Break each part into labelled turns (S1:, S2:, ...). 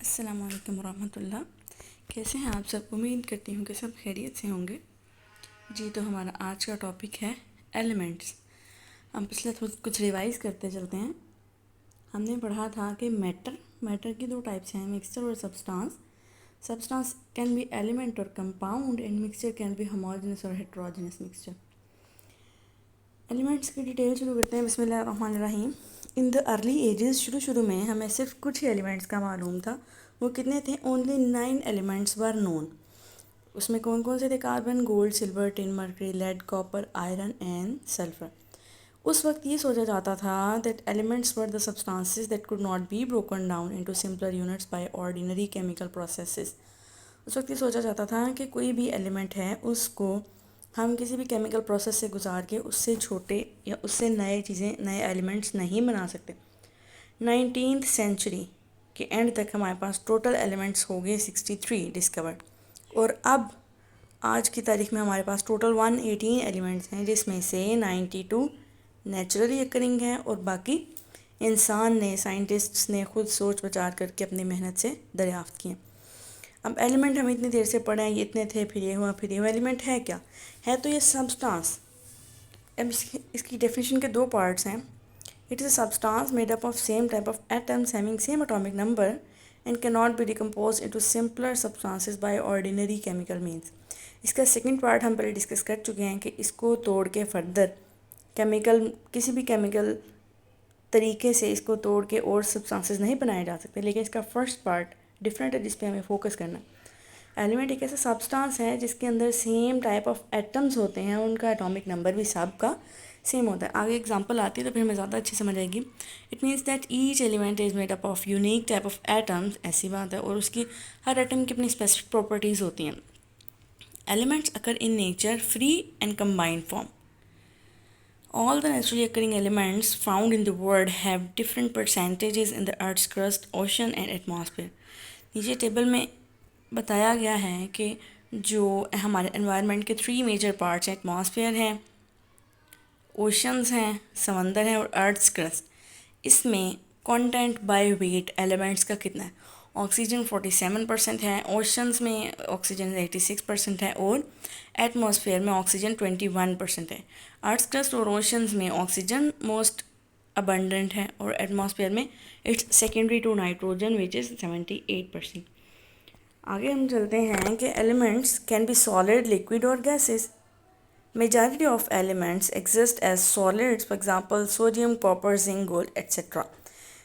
S1: अस्सलाम वालेकुम रहमतुल्लाह। कैसे हैं आप सब? उम्मीद करती हूँ कि सब खैरियत से होंगे। जी, तो हमारा आज का टॉपिक है एलिमेंट्स। हम पिछले कुछ रिवाइज करते चलते हैं। हमने पढ़ा था कि मैटर की दो टाइप्स हैं, मिक्सचर और substance. Substance can be element और compound and mixture can be homogeneous और हेट्रोजेनस मिक्सचर। एलिमेंट्स की डिटेल शुरू करते हैं। बिस्मिल्लाहिर्रहमानिर्रहीम। इन द अर्ली एजेस, शुरू में हमें सिर्फ कुछ ही एलिमेंट्स का मालूम था। वो कितने थे? Only 9 elements were known. उसमें कौन कौन से थे? Carbon, gold, silver, tin, mercury, lead, copper, iron and sulphur. उस वक्त ये सोचा जाता था that elements were the substances that could not be broken down into simpler units by ordinary chemical processes. उस वक्त ये सोचा जाता था कि कोई भी एलिमेंट है उसको हम किसी भी केमिकल प्रोसेस से गुजार के उससे छोटे या उससे नए एलिमेंट्स नहीं बना सकते। 19th सेंचुरी के एंड तक हमारे पास टोटल एलिमेंट्स हो गए 63 डिस्कवर्ड, और अब आज की तारीख में हमारे पास टोटल 118 एलिमेंट्स हैं, जिसमें से 92 नेचुरली अकरिंग हैं और बाकी इंसान ने, साइंटिस्ट्स ने खुद सोच विचार करके अपनी मेहनत से दरियाफ्त किए। अब एलिमेंट हम इतनी देर से पढ़े हैं, ये इतने थे, फिर ये हुआ, फिर ये हुआ। एलिमेंट है क्या? है तो ये सब्सटेंस। अब इसकी डेफिनेशन के दो पार्ट्स हैं। It is a substance made up of same type of atoms having same atomic number and can not be decompose into simpler substances bye ordinary chemical means. इसका सेकंड पार्ट हम पहले discuss कर चुके हैं कि इसको तोड़ के फर्दर किसी भी केमिकल तरीके से इसको तोड़ के और सब्सटेंसेस नहीं बनाए जा सकते। लेकिन इसका फर्स्ट पार्ट डिफरेंट है, जिस पे हमें फोकस करना है। एलिमेंट एक ऐसा सब्सटेंस है जिसके अंदर सेम टाइप ऑफ एटम्स होते हैं, उनका एटॉमिक नंबर भी सब का सेम होता है। आगे एग्जांपल आती है तो फिर हमें ज़्यादा अच्छी समझ आएगी। It means that each element is made up of unique type of atoms, ऐसी बात है, और उसकी हर एटम की अपनी स्पेसिफिक प्रॉपर्टीज़ होती हैं। Elements occur in nature free and combined form. All the naturally occurring elements found in the world have different percentages in the Earth's crust, ocean and atmosphere. नीचे टेबल में बताया गया है कि जो हमारे एनवायरनमेंट के 3 मेजर पार्ट्स हैं, एटमॉस्फेयर हैं, ओशंस हैं, समंदर हैं, और अर्थ्स क्रस्ट, इसमें कंटेंट बाय वेट एलिमेंट्स का कितना है? ऑक्सीजन 47% है, ओशंस में ऑक्सीजन 86% है, और एटमॉस्फेयर में ऑक्सीजन 21% है। अर्थ क्रस्ट और ओशंस में ऑक्सीजन मोस्ट अबंडेंट है, और एटमॉस्फेयर में it's secondary to nitrogen which is 78%। आगे हम चलते हैं कि elements can be solid, liquid और gases. Majority of elements exist as solids, for example sodium, copper, zinc, gold, etc.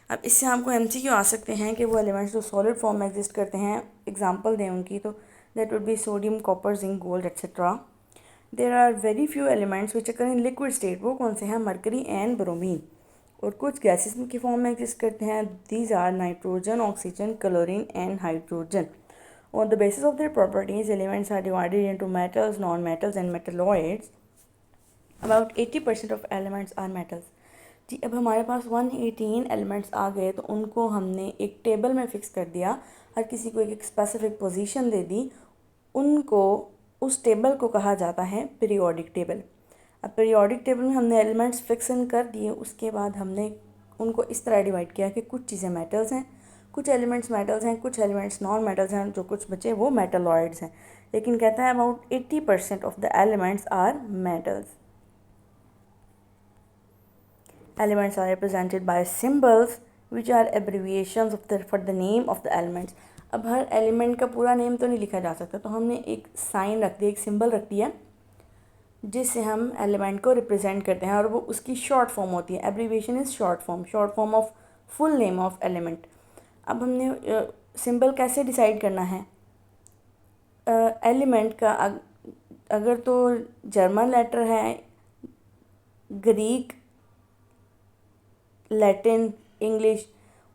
S1: अब इससे आपको MCQ आ सकते हैं कि वो एलिमेंट्स जो सॉलिड फॉर्म में एग्जिस्ट करते हैं, एग्जांपल दें उनकी, तो that would be sodium, copper, zinc, gold etcetera. There are very few elements which occur in liquid state. वो कौन से हैं? Mercury and bromine. और कुछ गैसेस की फॉर्म में एग्जिस्ट करते हैं। These are nitrogen, oxygen, chlorine and hydrogen. On the basis of their properties, elements are divided into metals, non-metals and metalloids. About 80% of elements are metals. जी, अब हमारे पास 118 elements आ गए, तो उनको हमने एक टेबल में फ़िक्स कर दिया, हर किसी को एक स्पेसिफिक पोजीशन दे दी। उनको, उस टेबल को कहा जाता है पीरियोडिक टेबल। अब पीरियोडिक टेबल में हमने एलिमेंट्स फिक्स कर दिए। उसके बाद हमने उनको इस तरह डिवाइड किया कि कुछ चीज़ें मेटल्स हैं, कुछ एलिमेंट्स मेटल्स हैं, कुछ एलिमेंट्स नॉन मेटल्स हैं, जो कुछ बचे वो मेटलॉइड्स हैं। लेकिन कहता है about 80% of the elements are metals. Elements are represented by symbols which are abbreviations of for the name of the elements. अब हर एलिमेंट का पूरा नेम तो नहीं लिखा जा सकता, तो हमने एक साइन रख दिया, एक सिंबल रख दिया, जिससे हम एलिमेंट को रिप्रेजेंट करते हैं, और वो उसकी शॉर्ट फॉर्म होती है। Abbreviation is short form of full name of element. अब हमने सिंबल कैसे डिसाइड करना है? एलिमेंट का अगर तो जर्मन लेटर है, ग्रीक, लैटिन, इंग्लिश,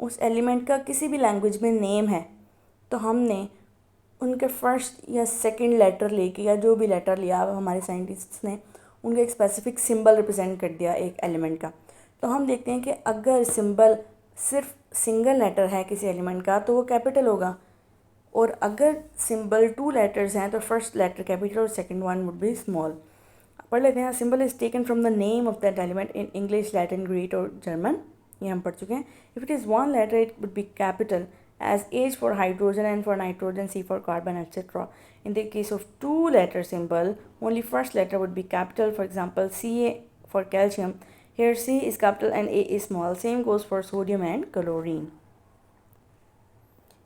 S1: उस एलिमेंट का किसी भी लैंग्वेज में नेम है, तो हमने उनके फर्स्ट या सेकंड लेटर लेके, या जो भी लेटर लिया हमारे साइंटिस्ट्स ने, उनका एक स्पेसिफिक सिंबल रिप्रेजेंट कर दिया एक एलिमेंट का। तो हम देखते हैं कि अगर सिंबल सिर्फ सिंगल लेटर है किसी एलिमेंट का, तो वो कैपिटल होगा, और अगर सिंबल 2 लेटर्स हैं तो फर्स्ट लेटर कैपिटल और second one would be small. पढ़ लेते हैं। Symbol is taken from the name of that element in English, Latin, Greek और जर्मन, ये हम पढ़ चुके हैं। If it is 1 letter it would be capital as H for hydrogen, N for nitrogen, C for carbon, etc. In the case of two letter symbol, only first letter would be capital. For example, Ca for calcium. Here C is capital and A is small. Same goes for sodium and chlorine.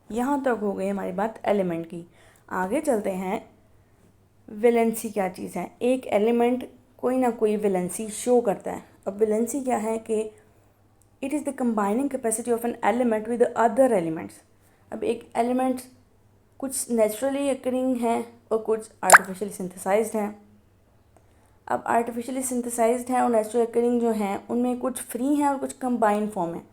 S1: यहाँ तक हो गई हमारी बात element की. आगे चलते हैं. वैलेंसी क्या चीज़ है? एक एलिमेंट कोई ना कोई वैलेंसी शो करता है. अब वैलेंसी क्या है कि it is the combining capacity of an element with other elements. अब एक एलिमेंट कुछ नेचुरली अकरिंग हैं और कुछ आर्टिफिशियली सिंथेसाइज्ड हैं. अब आर्टिफिशियली सिंथेसाइज्ड हैं और नेचुरल अकरिंग जो हैं उनमें कुछ फ्री हैं और कुछ कंबाइंड फॉर्म है.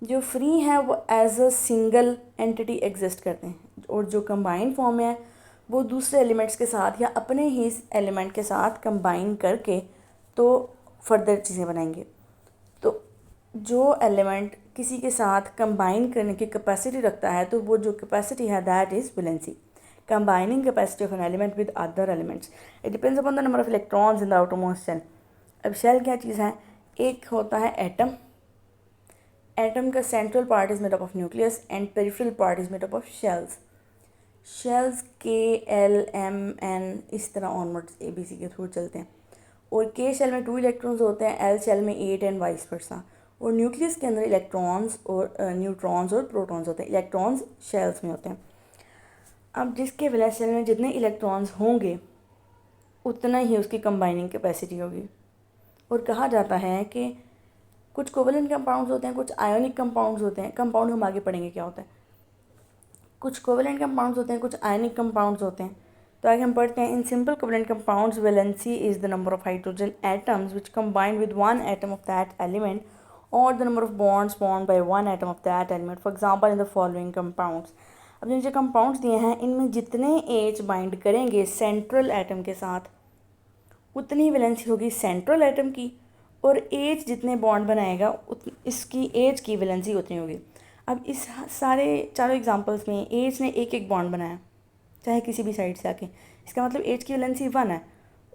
S1: जो फ्री हैं वो as a single entity exist करते हैं और जो कंबाइंड फॉर्म है वो दूसरे एलिमेंट्स के साथ या अपने ही एलिमेंट के साथ कंबाइन करके तो फर्दर चीज़ें बनाएंगे. तो जो एलिमेंट किसी के साथ कंबाइन करने की कैपेसिटी रखता है तो वो जो कैपेसिटी है that is valency. Combining capacity of an element with other elements. It depends upon the number of electrons in the outermost shell. अब शेल क्या चीज़ है? एक होता है एटम. एटम का central part is made up of nucleus and peripheral part is made up of shells. Shells K, L, M, N इस तरह ऑनवर्ड्स ABC के थ्रू चलते हैं. और K शेल में 2 इलेक्ट्रॉन्स होते हैं, L शेल में 8 एंड वाइस वर्सा. और न्यूक्लियस के अंदर इलेक्ट्रॉन्स और न्यूट्रॉन्स और प्रोटॉन्स होते हैं. इलेक्ट्रॉन्स शेल्स में होते हैं. अब जिसके वैलेंस शेल में जितने इलेक्ट्रॉन्स होंगे उतना ही उसकी कंबाइनिंग कैपेसिटी होगी. और कहा जाता है कि कुछ कोवेलेंट कंपाउंड्स होते हैं, कुछ आयोनिक कंपाउंड्स होते हैं. कंपाउंड हम आगे पढ़ेंगे क्या होता है. कुछ कोवेलेंट कंपाउंड्स होते हैं, कुछ आयनिक कंपाउंड्स होते हैं. तो आगे हम पढ़ते हैं. In simple covalent compounds valency is the number of hydrogen atoms which combined with one atom of that element और the number of bonds formed by one atom of that element. For example in the following compounds. अब जो compounds दिए हैं इनमें जितने H bind करेंगे central atom के साथ उतनी वैलेंसी होगी सेंट्रल एटम की. और H जितने बॉन्ड बनाएगा इसकी H की वैलेंसी उतनी होगी. अब इस सारे चारों एग्जांपल्स में H ने एक एक बॉन्ड बनाया चाहे किसी भी साइड से आके. इसका मतलब H की वैलेंसी 1 है.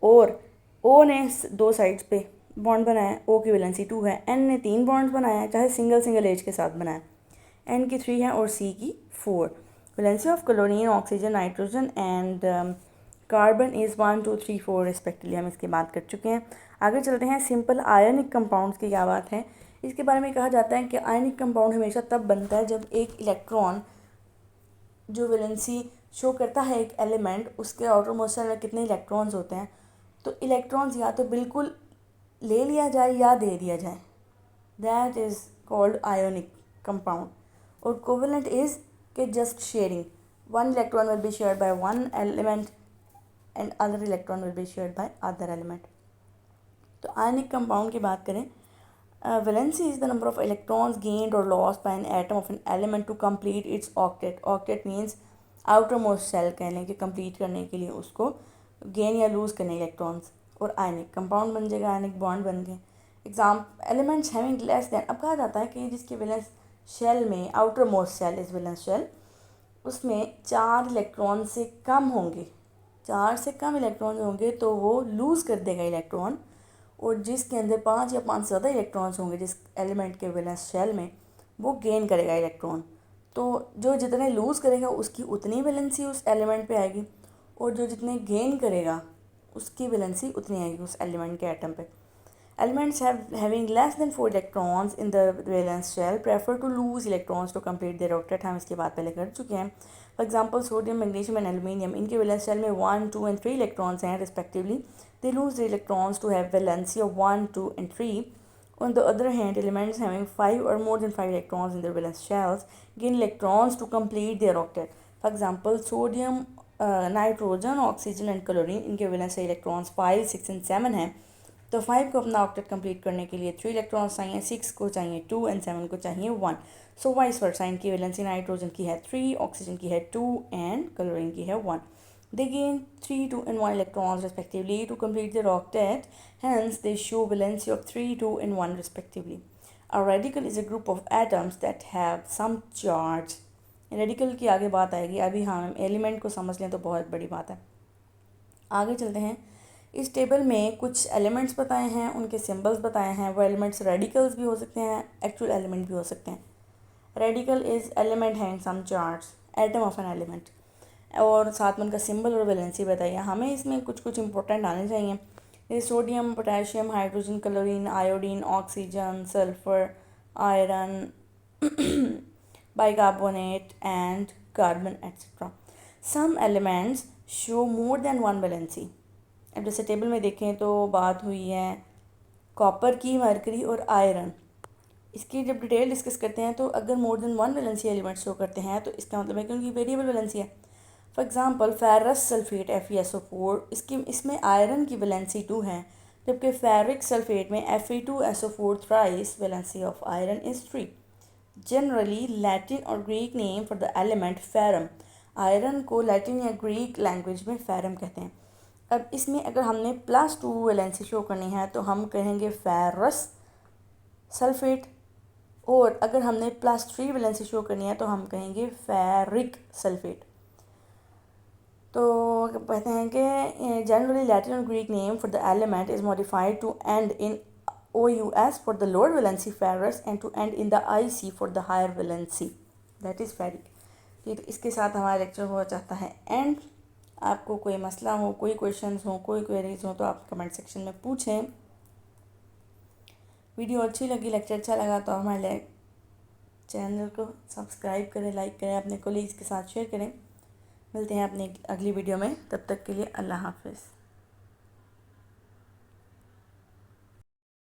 S1: और O ने 2 साइड्स पे बॉन्ड बनाया, O की वैलेंसी 2 है. N ने 3 बॉन्ड्स बनाया चाहे सिंगल सिंगल H के साथ बनाया, N की 3 है और C की 4. Valency of chlorine, oxygen, nitrogen and carbon is 1, 2, 3, 4 respectively. हम इसकी बात कर चुके हैं. आगे चलते हैं. सिंपल आयनिक कंपाउंड्स की क्या बात है. इसके बारे में कहा जाता है कि आयनिक कंपाउंड हमेशा तब बनता है जब एक इलेक्ट्रॉन जो वैलेंसी शो करता है एक एलिमेंट उसके आउटर मोस्ट शेल में कितने इलेक्ट्रॉन्स होते हैं. तो इलेक्ट्रॉन्स या तो बिल्कुल ले लिया जाए या दे दिया जाए, that is called ionic compound. और कोवेलेंट इज़ के just sharing. One electron will be shared by one element and other electron will be shared by other element. तो आयनिक कंपाउंड की बात करें. Valency is the number of electrons gained or lost by an atom of an element to complete its octet. Octet means outermost shell कह लें कि complete करने के लिए उसको gain या lose करने इलेक्ट्रॉन्स. और आयनिक कंपाउंड बन जाएगा, आयनिक बॉन्ड बन गए. Elements having less than. अब कहा जाता है कि जिसके वैलेंस शेल में outermost shell is valence shell उसमें 4 इलेक्ट्रॉन से कम होंगे, 4 से कम इलेक्ट्रॉन होंगे तो वो लूज़ कर देगा इलेक्ट्रॉन. और जिसके अंदर 5 या 5 से ज़्यादा इलेक्ट्रॉन्स होंगे जिस एलिमेंट के वैलेंस शेल में वो गेन करेगा इलेक्ट्रॉन. तो जो जितने लूज़ करेगा उसकी उतनी वैलेंसी उस एलिमेंट पे आएगी और जो जितने गेन करेगा उसकी वैलेंसी उतनी आएगी उस एलिमेंट के एटम पे. Elements having less than 4 electrons in the valence shell prefer to lose electrons to complete their octet. हम इसकी बात पहले कर चुके हैं. For example sodium, magnesium and aluminium. इनके वैलेंस शेल में 1, 2 एंड 3 इलेक्ट्रॉन्स हैं respectively. They lose the electrons to have valency of 1, 2 and 3. On the other hand, elements having 5 or more than 5 electrons in their valence shells gain electrons to complete their octet. For example, sodium, nitrogen, oxygen and chlorine. इनके valence electrons 5, 6 and 7 हैं. तो 5 को अपना octet complete करने के लिए 3 electrons चाहिए, 6 को चाहिए 2 and 7 को चाहिए 1. सो वाइस वर्सा. इनकी वैलेंसी नाइट्रोजन की है 3, ऑक्सीजन की है 2 एंड क्लोरीन की है 1. They gain 3, 2 and 1 electrons respectively to complete their octet. Hence, they show valency of 3, 2 and 1 respectively. A radical is a group of atoms that have some charge. Radical की आगे बात आएगी. अभी हम एलिमेंट को समझ लें तो बहुत बड़ी बात है. आगे चलते हैं. इस टेबल में कुछ एलिमेंट्स बताए हैं, उनके सिंबल्स बताए हैं. वो एलिमेंट्स रेडिकल्स भी हो सकते हैं, एक्चुअल एलिमेंट भी हो सकते हैं. रेडिकल इज़ एलिमेंट है in some charts, atom of an element. और साथ में उनका सिंबल और वैलेंसी बताइए। हमें इसमें कुछ कुछ इंपॉर्टेंट आने चाहिए, जैसे sodium, potassium, hydrogen, chlorine, iodine, oxygen, sulphur, iron, bicarbonate and carbon etc. Some elements show more than one valency। अब जैसे टेबल में देखें तो बात हुई है कॉपर की, मरकरी और आयरन। इसकी जब डिटेल डिस्कस करते हैं तो अगर more than one valency element show करते हैं तो इसका मतलब है कि उनकी वेरिएबल वैलेंसी है। For example ferrous sulphate FeSO4, इसमें आयरन की वैलेंसी 2 है, जबकि फेरिक सल्फेट में Fe2SO4 thrice valency of iron is 3। Generally Latin और Greek name for the element ferrum. Iron को लैटिन या ग्रीक लैंग्वेज में फेरम कहते हैं। अब इसमें अगर हमने +2 वैलेंसी शो करनी है तो हम कहेंगे फेरस सल्फेट, और अगर हमने +3 वैलेंसी शो करनी है तो हम कहेंगे फेरिक सल्फेट। तो कहते हैं कि जनरली लैटिन और Greek name for the element is modified to end in OUS for the lower valency ferrous and to end in the IC for the higher valency that is ferric। तो इसके साथ हमारा lecture हो जाता है and. आपको कोई मसला हो, कोई क्वेश्चंस हो, कोई क्वेरीज हो तो आप कमेंट सेक्शन में पूछें। वीडियो अच्छी लगी, लेक्चर अच्छा लगा तो हमारे चैनल को सब्सक्राइब करें, लाइक करें, अपने कोलीग्स के साथ शेयर करें। मिलते हैं अपनी अगली वीडियो में, तब तक के लिए अल्लाह हाफिज़।